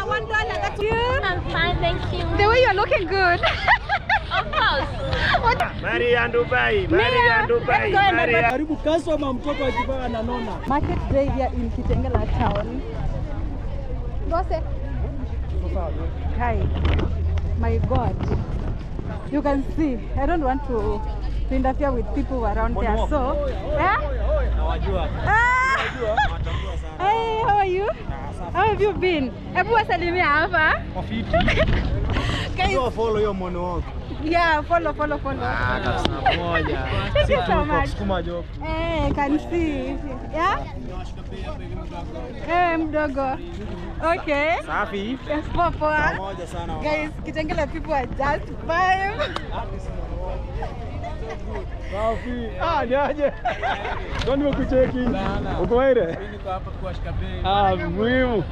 $1. That's you. I'm fine, thank you. The way you're looking good. Of course. What? Maria Dubai, Maria Dubai, Maria. Karibu customer mtoto akivaa ananona. Market day here in Kitengela town. Bose. Hi. My God. You can see. I don't want to interfere with people around there. So, yeah? Hey, how are you? How have you been? Ebu wasalimia hapa. Guys, follow your mono. Yeah, follow. Thank you so much. Hey, can see. Yeah? Hey, mdogo. Okay. Safi. Yes, poa. Guys, Kitengela people are just vibe. Safi. Niaje. Kwani umekucheki? Uko aire? Niko hapa kuwashika bei. Muhimu.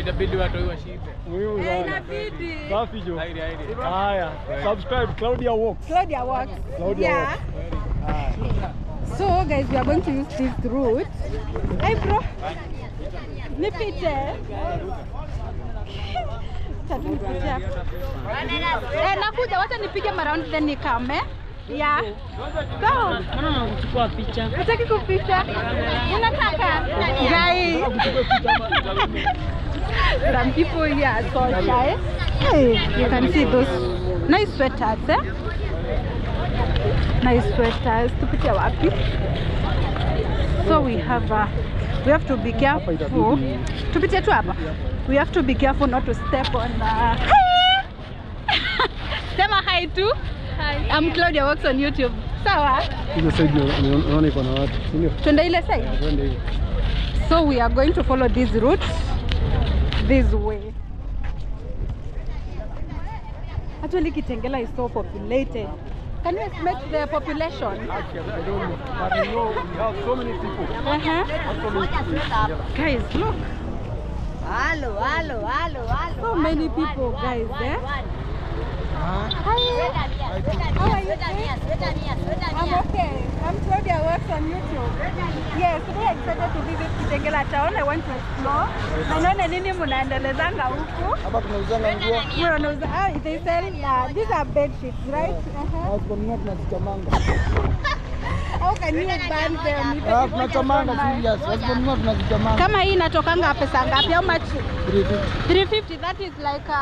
Inabidi watu washibe. Muhimu sana. Inabidi. Safi jo. Haidi. Haya. Subscribe Claudia Walks. Claudia Walks. Claudia Yeah. Walks. So guys, we are going to use this route. Hey bro. Nipite. Nakuja, wacha nipige around then nikame. Yeah. Go. Kuchukua picha. Unataka kupicha? Unataka? Guys. Some people here are so shy. Hey, you can see those nice sweaters, eh? Nice sweaters. Tupite wapi? So we have to be careful. Tupite tu hapa. We have to be careful not to step on Sema hi too. Hi. I'm Claudia Walks on YouTube. Sawa? Ile side unaona iko na watu, si ndio? Twende ile side. Twende hiyo. So we are going to follow this route this way. Actually, Kitengela is so populated. Can you estimate the population? Actually, I don't know. But you know, we have so many people. Guys, look. So many people, guys. Eh? Hi. How are you? I'm okay. I'm Claudia Walks on YouTube. Yes, today I'm excited to visit Kitengela town. I want to explore. Naona nini mnaendelezanga huku? Hapa tunauzanga nguo. They sell these are bed sheets, right? Tunakununua tunazikamanga. How can you ban them? Tunakamanga serious. Tunakununua tunazikamanga. Kama hii inatokanga pesa ngapi? How much? 350. That is like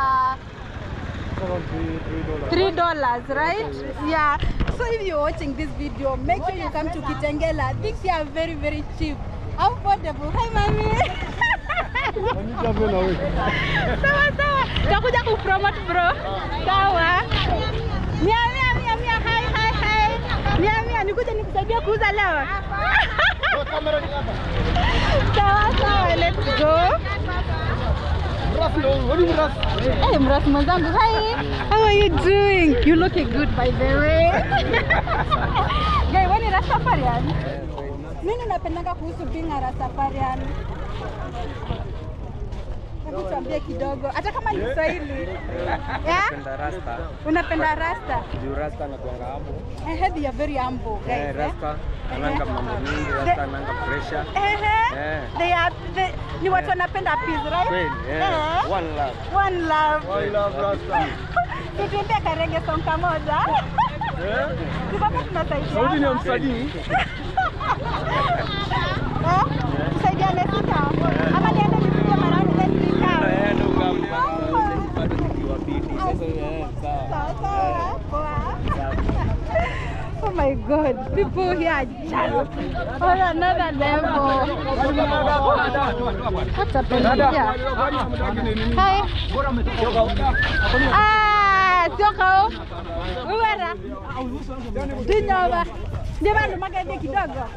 $3, right? Yeah. So if you're watching this video, make sure you come to Kitengela. Things here are very, very cheap. Affordable. Hi, mommy. Sawa. Takuja kupromote bro. Sawa. Mia. Hi. Mia. Nikuja nikusaidia kuuza leo. Sawa. Let's go. Hey, Mras mwenzangu. Hi. How are you doing? You looking good by the way. Guy, wewe ni Rastafarian? Nini unapendanga kuhusu being a Rastafarian? Hebu tuambie kidogo. Hata kama ni Kiswahili. Yeah? Napenda rasta. Unapenda Rasta? Juu rasta anakuanga humble. I heard you are very humble, guys. Rasta ananga mambo mingi, rasta ananga pressure. Ni watu wanapenda peace, right? One love. One love. I love Rasta. Tutuimbie karege song kamoja. Sababu tunasaidia. Sauti ni msanii. Tusaidiane sita. Ama niende nipige maraundi then nikao. Ndio ungampa bado tukiwabidi. Sasa Sawa. Oh my God, people here are just on another level. What's happening here? Hi. Sio Uwera. Dinyoba. Ndio bado magaje kidogo.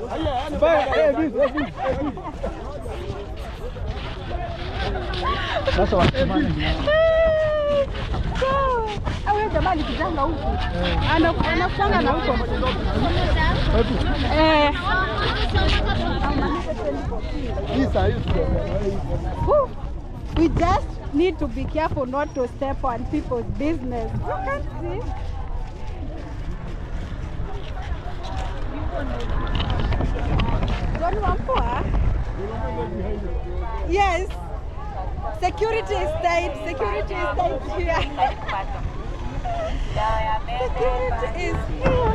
Sasa watamani. Awe jamani kijana huko. Anafanya na huko. We just need to be careful not to step on people's business. You can see. John Wambua. Yes. Security is tight. Security is tight here. Security is here.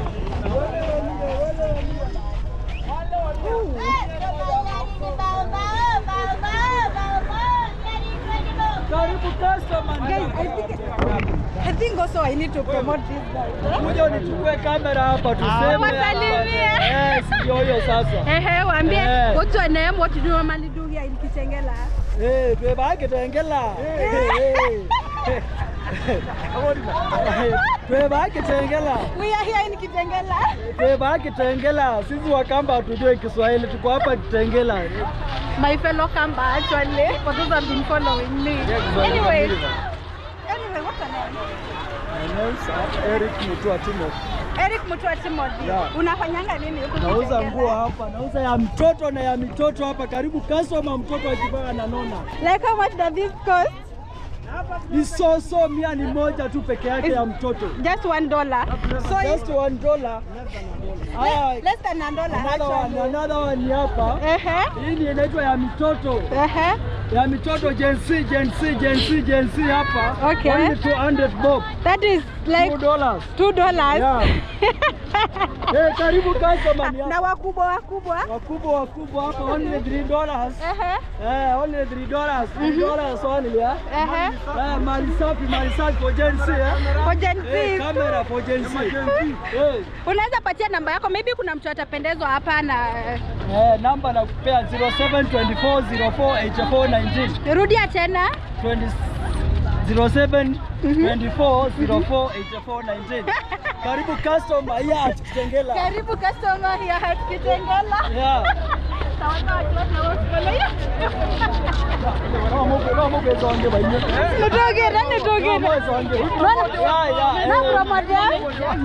Guys, I think also I need to promote this guy. Kuja nichukue kamera hapa tuseme. Wasalimie. Yes, hiyo sasa. Waambie what's your name, what you normally do here in Kitengela? Beba Kitengela. Beba Kitengela. We are here in Kitengela. Beba Kitengela. Sisi Wakamba hatujui Kiswahili, tuko hapa Kitengela. My fellow Kamba actually, for those who have been following me. Anyway, what's your name? My name's Eric Mutua Timothy. Eric Mutua Timothy. Yeah. Unafanyanga nini huko Nauza Kitengela? nguo hapa, nauza ya mtoto na ya mitoto hapa. Karibu customer mtoto akivaa ananona. Like how much does this cost? Ni so mia ni moja tu peke yake ya mtoto. Just $1. So Just $1. less than $1 actually. Another one hapa. Hii ni inaitwa ya mitoto. Ya mitoto Gen Z hapa. Okay. Only 200 bob. That is like $2. $2. Yeah. Karibu customer ni hapa. Na wakubwa. Wakubwa hapa only $3. Only $3. $3 only, yeah. Mali safi for Gen Z, For Gen Z. Camera for Gen Z. Unaweza patia namba yako, maybe kuna mtu atapendezwa hapa na Namba na kupea 0724048419. rudia tena. 0724048419. Karibu customer here at Kitengela. Karibu customer here at Kitengela. Yeah.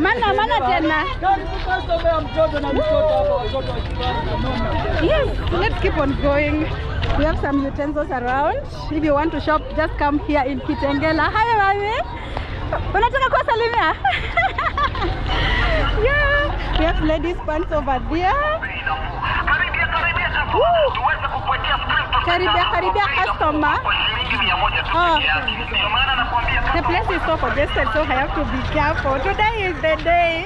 Mana tena. Yes, let's keep on going. We have some utensils around. If you want to shop, just come here in Kitengela. Hi, mami. Unataka kuwasalimia? Yeah, we have ladies pants over there. Karibia customer. The place is so congested, so I have to be careful. Today is the day.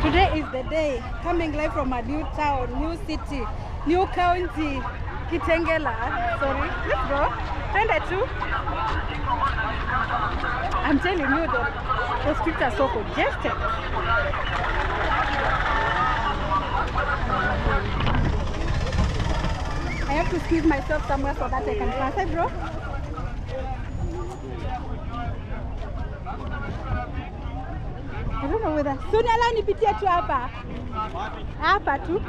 Today is the day. Coming live from a new town, new city, new county, Kitengela. Sorry, let's go. Twende tu. I'm telling you that the streets are so congested. I have to squeeze myself somewhere so that I can pass. Hi, bro. I don't know whether. Soon allow nipitie tu hapa. Hapa tu.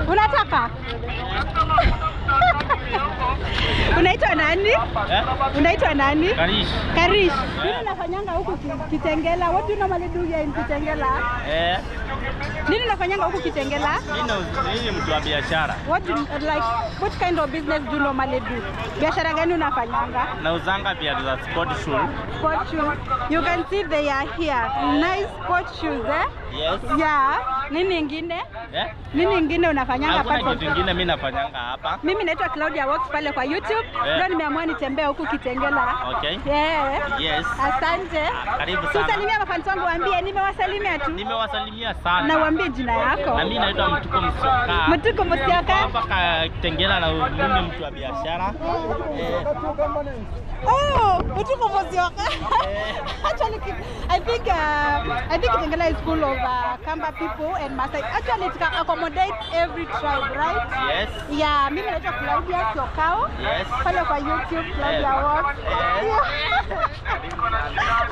Unataka? Unaitwa nani? Unaitwa nani? Karish. Nini unafanyanga huku Kitengela? What do you normally do here in Kitengela? Nini unafanyanga huku Kitengela? Mimi mtu wa biashara. What kind of business do you normally do? Biashara gani unafanyanga? Nauzanga viatu za sport shoes. Sport shoes. You can see they are here. Nice sport shoes, eh? Yes. Yeah. Nini ingine? Nini ingine unafanyanga hapa? Hakuna kitu kingine mimi nafanyanga hapa. Mimi naitwa Claudia Works pale kwa YouTube. Ndio nimeamua nitembee huku Kitengela. Okay. Yeah. Yes. Asante. Karibu sana. Tusalimia mafans wangu, waambie nimewasalimia tu. Nimewasalimia sana. Na waambie jina yako. Na mimi naitwa Mtuko Musyoka. Mtuko Musyoka. Hapa Kitengela na mimi mtu wa biashara. Oh, Mtuko Musyoka. Actually, I think Kitengela is full of Kamba people and Maasai. Actually, it can accommodate every tribe, right? Yes. Yeah, mimi naitwa Claudia Syokao. Yes. Pale kwa YouTube, Claudia Works. Yes.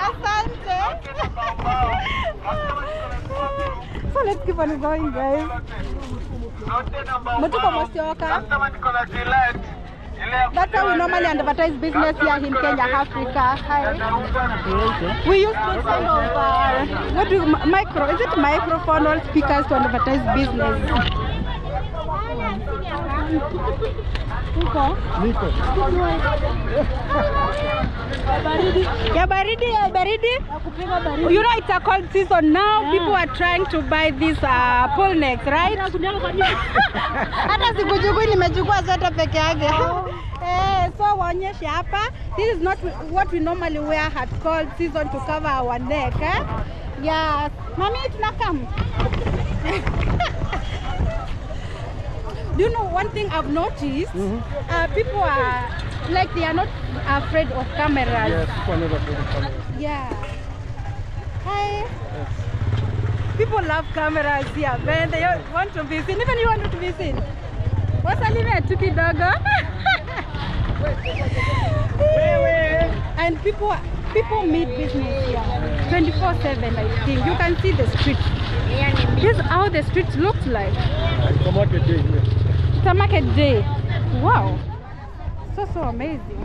Asante. So let's keep on going, guys. Mtuko Musyoka. That's how we normally advertise business here in Kenya, Africa. Hi. We use this kind of is it microphone or speakers to advertise business? Uko? Niko. Ya baridi. You know it's a cold season now. Yeah. People are trying to buy these pull necks, right? Hata sikujui nimechukua zote peke yake. So waonyeshe hapa. This is not what we normally wear at cold season to cover our neck. Yeah. Mami, tunakam. Do you know one thing I've noticed? People are like they are not afraid of cameras. Yes, people are not afraid of cameras. Yeah. Hi. Yes. People love cameras here, man. They want to be seen. Even you want to be seen. What's a little tuki dogo? And people meet business here 24/7. I think you can see the street. This is how the streets look like. It's a market day here. It's a market day. Wow. So amazing.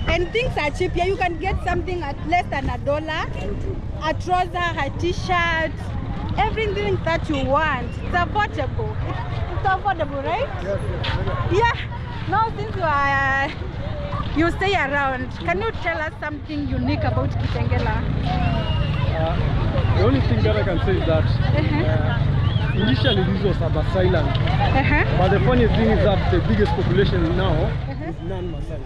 And things are cheap here. You can get something at less than $1. A trouser, a t-shirt, everything that you want. It's affordable. It's affordable, right? Yes. Yeah. Now since you stay around, can you tell us something unique about Kitengela? The only thing that I can say is that initially this was Sabas Island. But the funny thing is that the biggest population now is non-Maasai.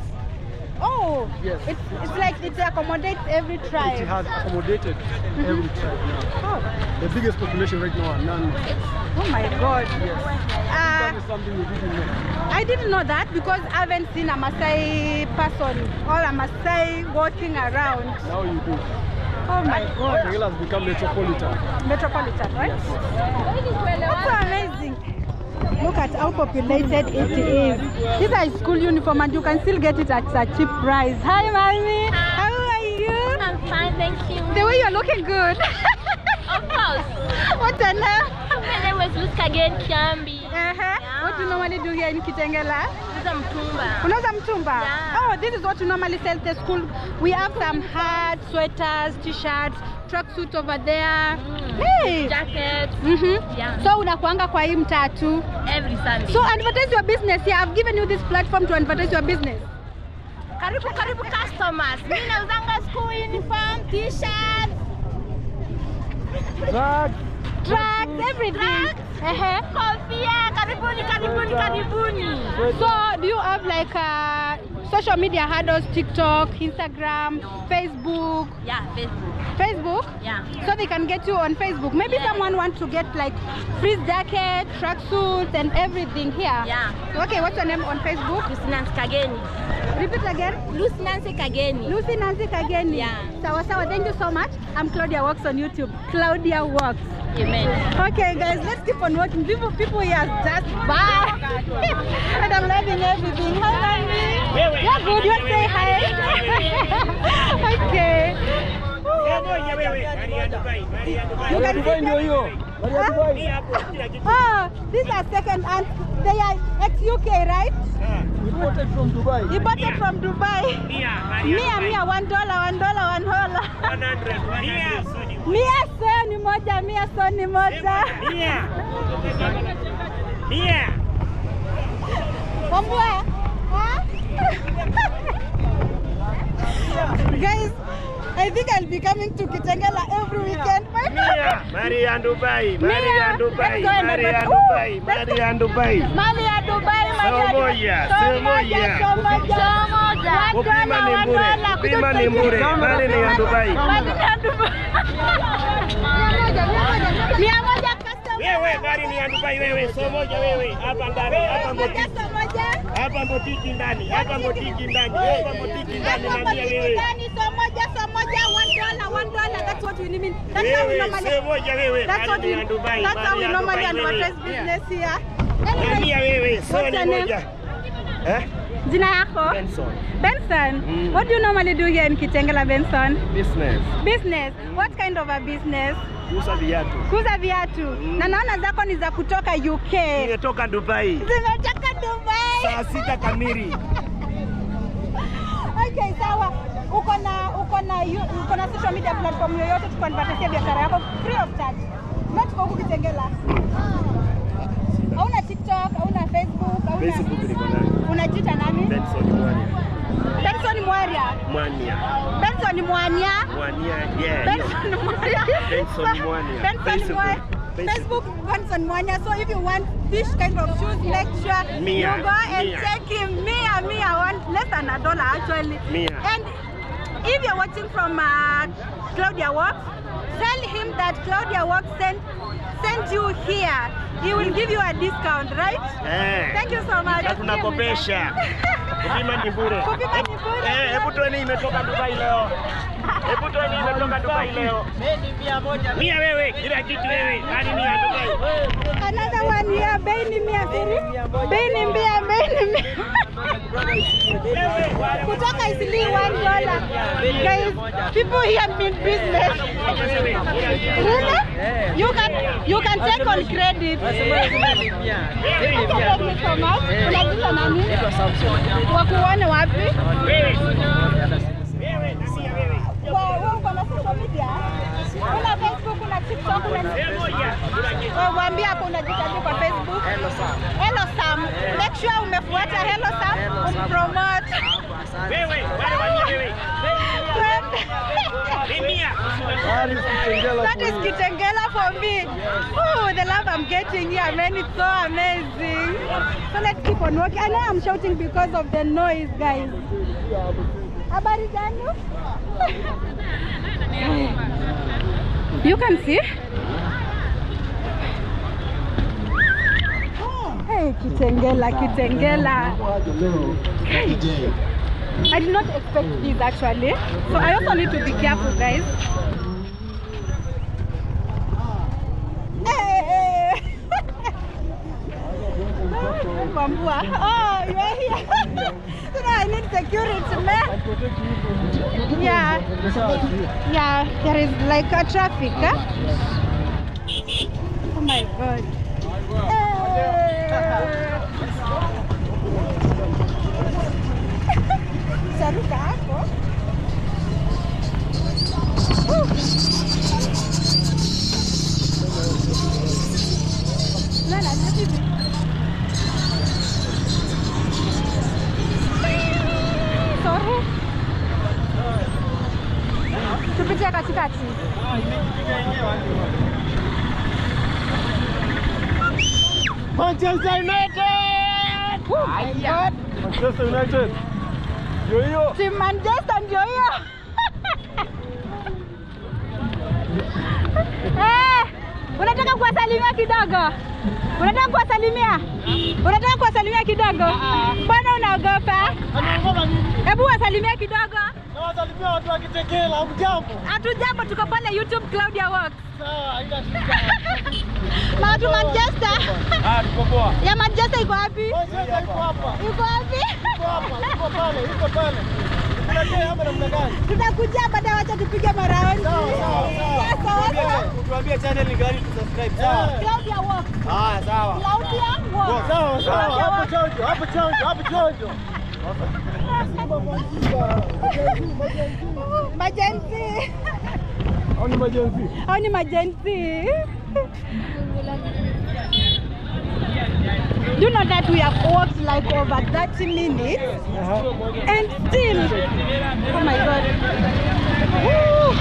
Oh, yes. It's like it accommodates every tribe. It has accommodated every tribe now. The biggest population right now are non-Maasai. Oh my God. Yes. That is something you didn't know. I didn't know that because I haven't seen a Maasai person or a Maasai walking around. Now you do. Oh my God. Kitengela has become metropolitan. Metropolitan, right? Yes. That's so amazing. Look at how populated it is. These are school uniform and you can still get it at a cheap price. Hi, Mommy. How are you? I'm fine, thank you. The way you're looking good. Of course. What's your name? My name is Luskagen Kiambi. What do you normally do here in Kitengela? Unauza mtumba? Yeah. Oh, this is what you normally sell at the school. We have some hats, sweaters, t-shirts, tracksuits over there. Hey! Jackets. Yeah. So unakuanga kwa hii mtaa tu? Every Sunday. So advertise your business here. I've given you this platform to advertise your business. Karibu customers. Mimi nauzanga school uniform, t-shirts. Tracks, everything. Kofia, karibuni. So, do you have like social media handles, TikTok, Instagram, Facebook? Yeah, Facebook? Yeah. So they can get you on Facebook. Maybe someone wants to get like freeze jacket, tracksuits and everything here. Yeah. Okay, what's your name on Facebook? Lucy Nancy Kageni. Repeat again. Lucy Nancy Kageni. Lucy Nancy Kageni. Yeah. Sawa. Thank you so much. I'm Claudia Walks on YouTube. Claudia Walks. Amen. Okay guys, let's keep on walking. People here just bye. And I'm loving everything. Hi, Mommy. You're good. You want to say hi? Okay. Oh, these are second and they are ex-UK, right? Imported from Dubai. Imported from Dubai. Mia, $1, $1. 100. Mia soni moja. Mia. Ombwa. Guys, I think I'll be coming to Kitengela every weekend. Mia, Maria Dubai. Kupima ni bure. Maria Dubai. Wewe gari ni ya Dubai wewe, so moja wewe, hapa ndani, hapa mbotiki ndani na mia wewe. So moja, $1. That's what we mean. That's how we normally. That's how we normally advertise business here. Mia wewe, so ni moja. Jina yako? Benson. What do you normally do here in Kitengela, Benson? Business. What kind of a business? Kuuza viatu. Na naona zako ni za kutoka UK. Nimetoka Dubai. Saa 6 kamili. Okay, sawa. Uko na social media platform yoyote tukuadvertise biashara yako free of charge? Not kwa huku Kitengela. Hauna TikTok? Facebook niko nayo. Unajiita nani? Benson Mwania. Benson Mwania. Mwania. Benson Mwania. Mwania, yeah. Benson Mwania. Benson Mwania. Benson Mwania. Facebook Benson Mwania. So if you want this kind of shoes, make sure you go and check him. Mia, I want less than $1 actually. Mia. And if you're watching from Claudia Works, tell him that Claudia Works sent you here. He will give you a discount, right? Thank you so much. Tunakopesha. Kupima ni bure. Kupima ni bure. Hebu tuone imetoka Dubai leo. Hebu tuone imetoka Dubai leo. Mia wewe, kila kitu wewe. Hadi Mia Dubai. Another one here, bei ni 100. Bei ni 100. Kutoka Isli $1. Guys, people here mean business. Really? You can take on credit. Thank you so much. Unajiita nani? Wakuone wapi? Wewe. Uko na social media? Una Facebook, una TikTok, una waambie hapo unajitajia kwa Facebook. Hello Sam. Make sure umefuata Hello Sam, umpromote. Wewe, wewe. That is Kitengela for me. Oh, the love I'm getting here, man, it's so amazing. So let's keep on working. I know I'm shouting because of the noise, guys. Habari gani? You can see. Hey, Kitengela. I did not expect this actually. So I also need to be careful, guys. Hey. Oh, you are here. So now I need security, man. Yeah, there is like a traffic, huh? Oh my God. Saruka hapo. Nana, hivi. Sorry. Tupitie katikati. Manchester United! Oh my God. Manchester United. Yo. Team Manchester ndio hiyo. Unataka kuwasalimia kidogo? Unataka kuwasalimia kidogo? Mbona unaogopa? Hebu wasalimia kidogo. Nawasalimia watu wa Kitengela, hamjambo? Hatujambo, tuko pale YouTube Claudia Works. Sawa, haina shida. Na watu Manchester. Tuko poa. Ya Manchester iko wapi? Manchester iko hapa. Iko wapi? Iko hapa, iko pale. Tunakaa hapa namna gani? Tutakuja baadaye, wacha tupige maraundi. Sawa. Tuambie channel ni gani tusubscribe. Sawa. Claudia Works. Sawa. Claudia Works. Sawa. Hapo chonjo. Majenzi. Hao ni majenzi. Do you know that we have walked like over 30 minutes and still, oh my God. Woo.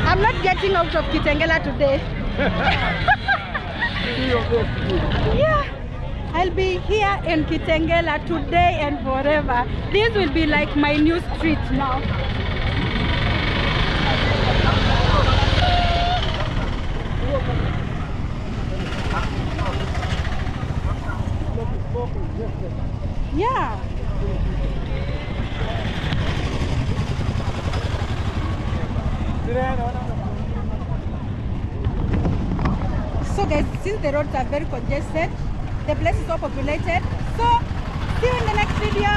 I'm not getting out of Kitengela today. Yeah, I'll be here in Kitengela today and forever. This will be like my new street now. Yeah. So guys, since the roads are very congested, the place is so populated. So see you in the next video.